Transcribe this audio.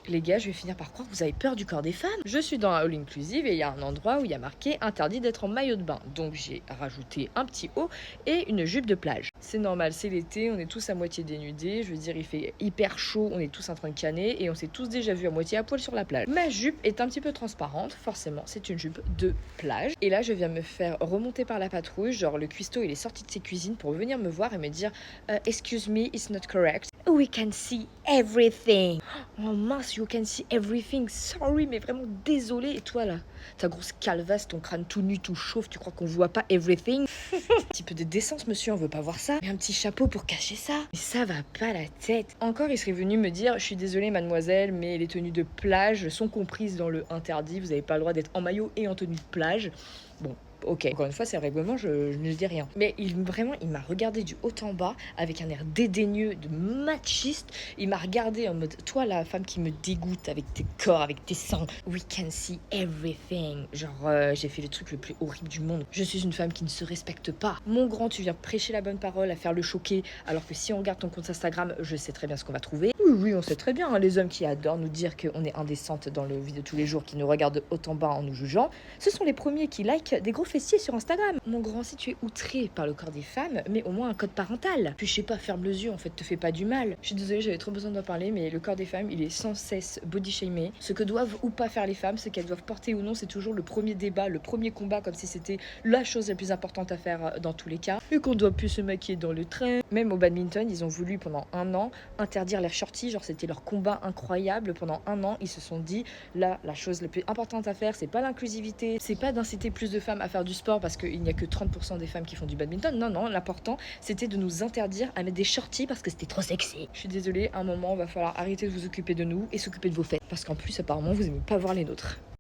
Les gars, je vais finir par croire que vous avez peur du corps des femmes. Je suis dans un all inclusive et il y a un endroit où il y a marqué interdit d'être en maillot de bain. Donc j'ai rajouté un petit haut et une jupe de plage. C'est normal, c'est l'été, on est tous à moitié dénudés. Je veux dire, il fait hyper chaud, on est tous en train de canner et on s'est tous déjà vus à moitié à poil sur la plage. Ma jupe est un petit peu transparente, forcément, c'est une jupe de plage. Et là, je viens me faire remonter par la patrouille. Genre, le cuistot, il est sorti de ses cuisines pour venir me voir et me dire Excuse me, it's not correct. We can see everything. Oh mince, you can see everything. Sorry, mais vraiment désolé. Et toi là, ta grosse calvasse, ton crâne tout nu, tout chauve, tu crois qu'on voit pas everything? Un petit peu de décence, monsieur, on veut pas voir ça. Mais un petit chapeau pour cacher ça. Mais ça va pas la tête. Encore, il serait venu me dire, je suis désolée, mademoiselle, mais les tenues de plage sont comprises dans le interdit. Vous avez pas le droit d'être en maillot et en tenue de plage. Bon. Ok, encore une fois, c'est le règlement, je ne dis rien. Mais il m'a regardé du haut en bas avec un air dédaigneux, de machiste. Il m'a regardé en mode, toi la femme qui me dégoûte avec tes corps, avec tes seins. We can see everything. Genre, j'ai fait le truc le plus horrible du monde. Je suis une femme qui ne se respecte pas. Mon grand, tu viens prêcher la bonne parole, à faire le choquer, alors que si on regarde ton compte Instagram, je sais très bien ce qu'on va trouver. Oui, on sait très bien, hein, les hommes qui adorent nous dire qu'on est indécentes dans le vie de tous les jours, qui nous regardent haut en bas en nous jugeant, ce sont les premiers qui like des gros fessiers sur Instagram. Mon grand, si tu es outré par le corps des femmes, mets au moins un code parental. Puis je sais pas, ferme les yeux, en fait, te fais pas du mal. Je suis désolée, j'avais trop besoin d'en parler, mais le corps des femmes, il est sans cesse body shamé. Ce que doivent ou pas faire les femmes, ce qu'elles doivent porter ou non, c'est toujours le premier débat, le premier combat, comme si c'était la chose la plus importante à faire dans tous les cas. Et qu'on doit plus se maquiller dans le train. Même au badminton, ils ont voulu pendant 1 an interdire les shorties, genre c'était leur combat incroyable. Pendant 1 an, ils se sont dit, là, la chose la plus importante à faire, c'est pas l'inclusivité, c'est pas d'inciter plus de femmes à faire du sport parce qu'il n'y a que 30% des femmes qui font du badminton. Non, l'important, c'était de nous interdire à mettre des shorties parce que c'était trop sexy. Je suis désolée, à un moment, il va falloir arrêter de vous occuper de nous et s'occuper de vos fêtes. Parce qu'en plus, apparemment, vous aimez pas voir les nôtres.